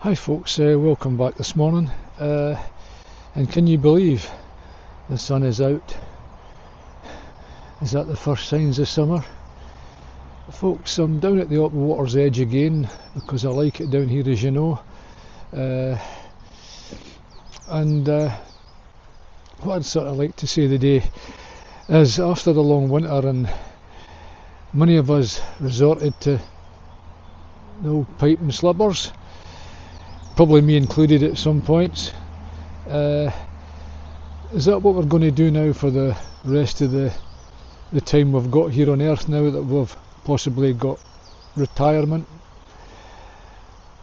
Hi folks, welcome back this morning, and can you believe the sun is out? Is that the first signs of summer? Folks, I'm down at the water's edge again because I like it down here, as you know, and what I'd sort of like to say today is, after the long winter and many of us resorted to the old pipe and slippers, probably me included at some points. Is that what we're going to do now for the rest of the time we've got here on earth, now that we've possibly got retirement?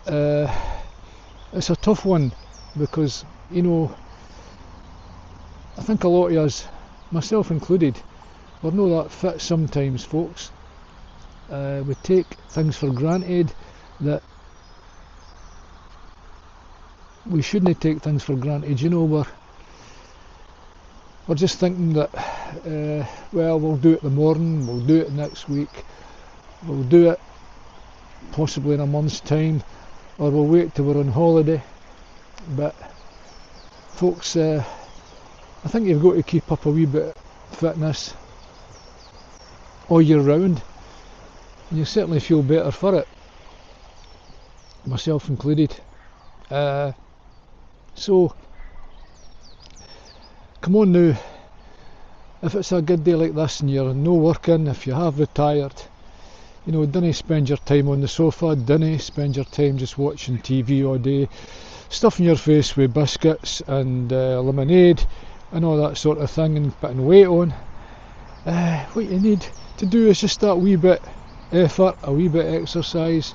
It's a tough one because, you know, I think a lot of us, myself included, we're not that fit sometimes, folks. We take things for granted that we shouldn't take things for granted. You know, we're just thinking that well, we'll do it the morning, we'll do it next week, we'll do it possibly in a month's time, or we'll wait till we're on holiday. But folks, I think you've got to keep up a wee bit of fitness all year round, and you certainly feel better for it, myself included. So come on now, if it's a good day like this and you're no working, if you have retired, you know, don't spend your time on the sofa, don't spend your time just watching TV all day, stuffing your face with biscuits and lemonade and all that sort of thing and putting weight on. What you need to do is just that wee bit effort, a wee bit exercise,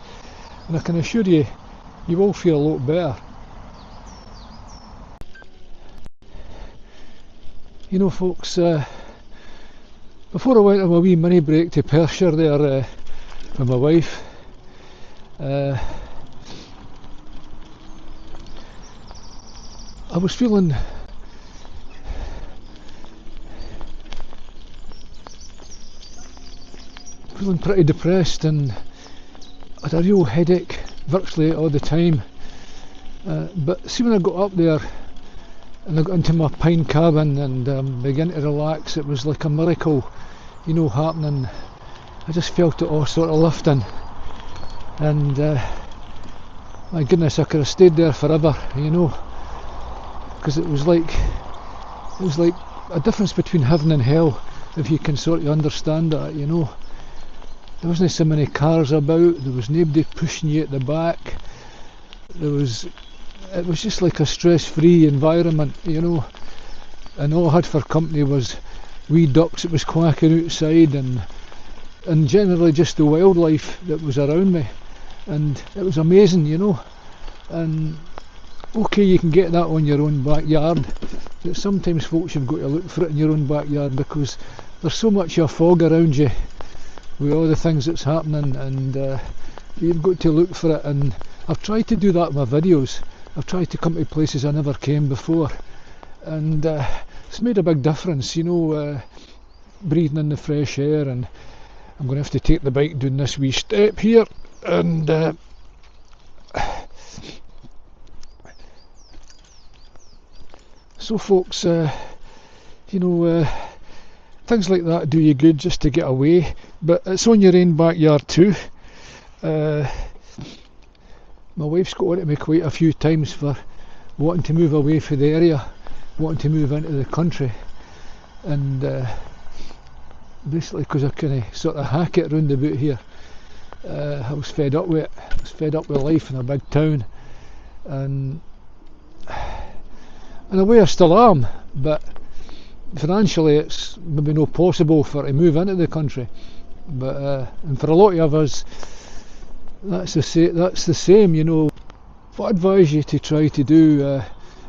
and I can assure you, you will feel a lot better. You know, folks, before I went on a wee mini break to Perthshire there with my wife, I was feeling pretty depressed, and I had a real headache virtually all the time. But see, when I got up there and I got into my pine cabin and began to relax, it was like a miracle, you know, happening. I just felt it all sort of lifting, and my goodness, I could have stayed there forever, you know, because it was like a difference between heaven and hell, if you can sort of understand that, you know. There wasn't so many cars about, there was nobody pushing you at the back, it was just like a stress-free environment, you know, and all I had for company was wee ducks that was quacking outside, and generally just the wildlife that was around me, and it was amazing, you know. And okay, you can get that on your own backyard, but sometimes, folks, you've got to look for it in your own backyard, because there's so much of fog around you with all the things that's happening, and you've got to look for it. And I've tried to do that in my videos. I've tried to come to places I never came before, and it's made a big difference, you know, breathing in the fresh air. And I'm going to have to take the bike down this wee step here, and so folks, you know, things like that do you good just to get away, but it's on your own backyard too. My wife's got on to me quite a few times for wanting to move away from the area, wanting to move into the country, and basically because I kind of sort of hack it round about here. I was fed up with it. I was fed up with life in a big town, and in a way I still am, but financially it's maybe not possible to move into the country. But and for a lot of us, that's the same, you know. What I advise you to try to do,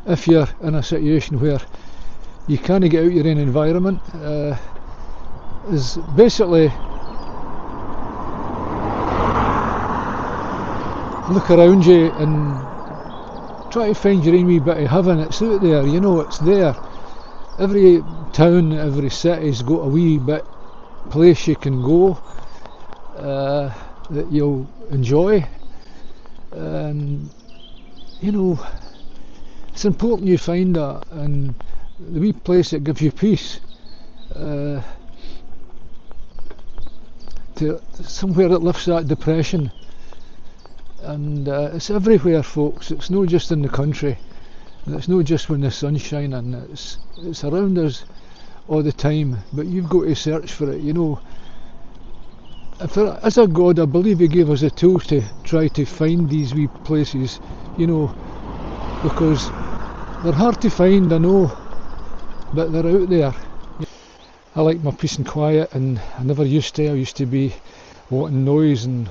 if you're in a situation where you can't get out your own environment, is basically look around you and try to find your own wee bit of heaven. It's out there, you know, it's there. Every town, every city's got a wee bit place you can go that you'll enjoy, and you know, it's important you find that, and the wee place that gives you peace, to somewhere that lifts that depression. And it's everywhere, folks. It's not just in the country, and it's not just when the sun's shining. It's around us all the time, but you've got to search for it, you know. As a God, I believe He gave us the tools to try to find these wee places, you know, because they're hard to find, I know, but they're out there. I like my peace and quiet, and I never used to. I used to be wanting noise, and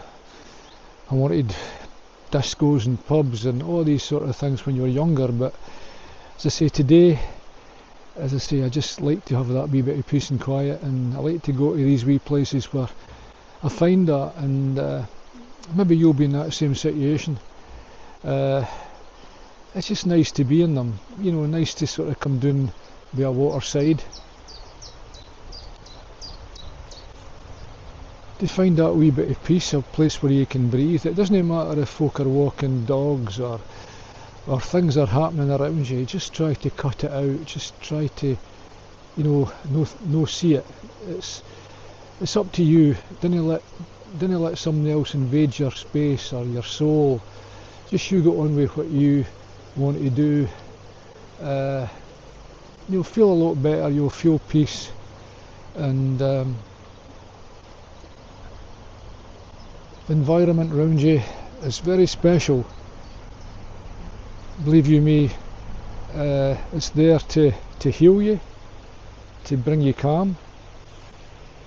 I wanted discos and pubs and all these sort of things when you were younger, but as I say today, I just like to have that wee bit of peace and quiet, and I like to go to these wee places where I find that, and maybe you'll be in that same situation. It's just nice to be in them, you know, nice to sort of come down by a waterside, to find that wee bit of peace, a place where you can breathe. It doesn't matter if folk are walking dogs or things are happening around you. Just try to cut it out. Just try to, you know, no see it. It's up to you. Don't let somebody else invade your space or your soul. Just you go on with what you want to do. You'll feel a lot better. You'll feel peace, and the environment around you is very special. Believe you me, it's there to heal you, to bring you calm,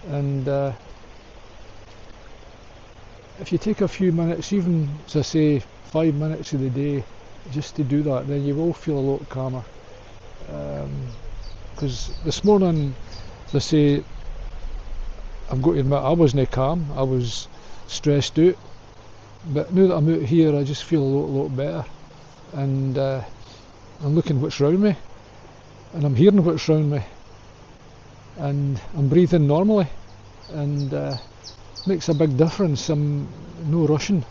and if you take a few minutes, even as I say 5 minutes of the day, just to do that, then you will feel a lot calmer. Because this morning, as I say, I've got to admit, I wasn't calm. I was stressed out, but now that I'm out here, I just feel a lot better, and I'm looking what's around me, and I'm hearing what's around me, and I'm breathing normally, and makes a big difference. I'm no rushing,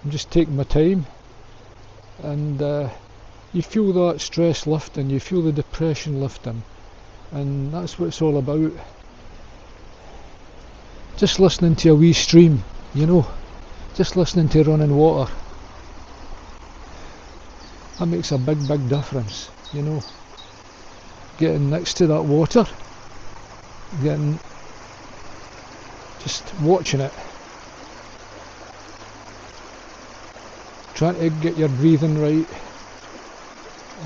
I'm just taking my time, and you feel that stress lifting, you feel the depression lifting, and that's what it's all about. Just listening to a wee stream, you know, just listening to running water, that makes a big difference, you know. Getting next to that water, just watching it, trying to get your breathing right,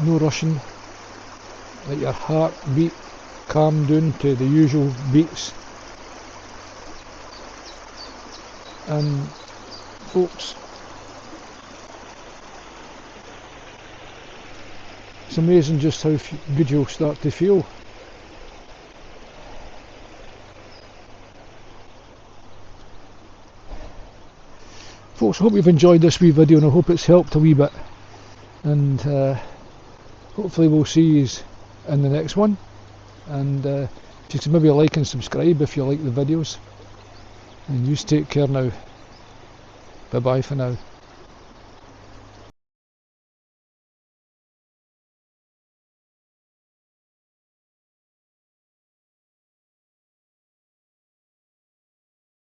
no rushing, let your heart beat calm down to the usual beats. And folks, it's amazing just how good you'll start to feel. Folks, I hope you've enjoyed this wee video, and I hope it's helped a wee bit, and hopefully we'll see you in the next one, and just maybe like and subscribe if you like the videos, and you take care now. Bye bye for now.